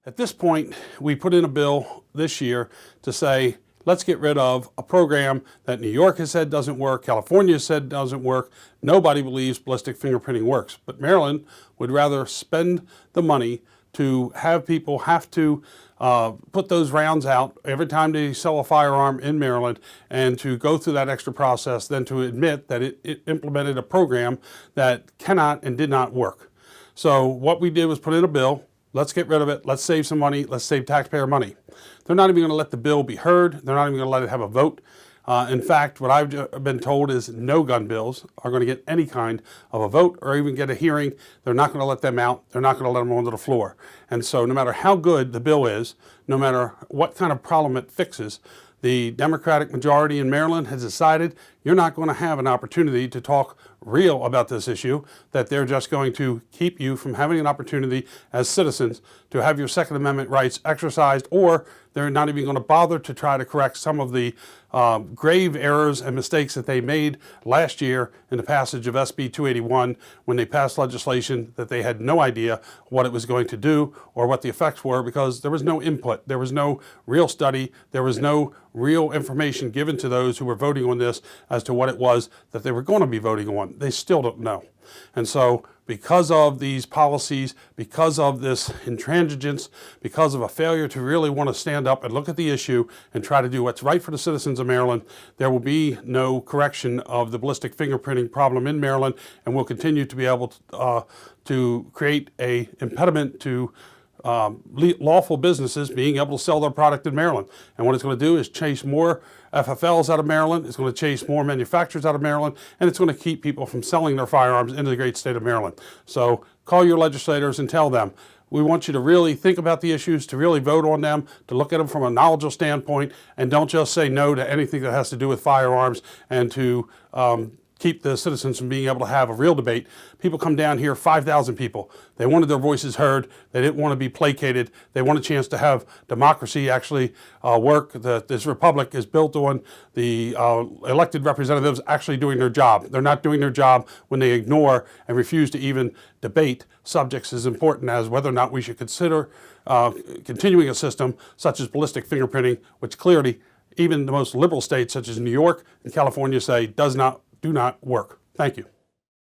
At this point, we put in a bill this year to say, let's get rid of a program that New York has said doesn't work, California has said doesn't work. Nobody believes ballistic fingerprinting works. But Maryland would rather spend the money to have people have to put those rounds out every time they sell a firearm in Maryland and to go through that extra process than to admit that it implemented a program that cannot and did not work. So what we did was put in a bill. Let's get rid of it. Let's save some money. Let's save taxpayer money. They're not even going to let the bill be heard. They're not even going to let it have a vote. In fact, what I've been told is no gun bills are going to get any kind of a vote or even get a hearing. They're not going to let them out. They're not going to let them onto the floor. And so no matter how good the bill is, no matter what kind of problem it fixes, the Democratic majority in Maryland has decided you're not going to have an opportunity to talk real about this issue, that they're just going to keep you from having an opportunity as citizens to have your Second Amendment rights exercised, or they're not even going to bother to try to correct some of the grave errors and mistakes that they made last year in the passage of SB 281 when they passed legislation that they had no idea what it was going to do or what the effects were, because there was no input, there was no real study, there was no real information given to those who were voting on this as to what it was that they were going to be voting on. They still don't know. And so because of these policies, because of this intransigence, because of a failure to really want to stand up and look at the issue and try to do what's right for the citizens of Maryland, there will be no correction of the ballistic fingerprinting problem in Maryland, and we'll continue to be able to create an impediment to lawful businesses being able to sell their product in Maryland. And what it's going to do is chase more FFLs out of Maryland, it's going to chase more manufacturers out of Maryland, and it's going to keep people from selling their firearms into the great state of Maryland. So call your legislators and tell them, we want you to really think about the issues, to really vote on them, to look at them from a knowledgeable standpoint, and don't just say no to anything that has to do with firearms, and to keep the citizens from being able to have a real debate. People come down here, 5,000 people. They wanted their voices heard. They didn't want to be placated. They want a chance to have democracy actually work. This republic is built on the elected representatives actually doing their job. They're not doing their job when they ignore and refuse to even debate subjects as important as whether or not we should consider continuing a system such as ballistic fingerprinting, which clearly even the most liberal states such as New York and California say do not work. Thank you.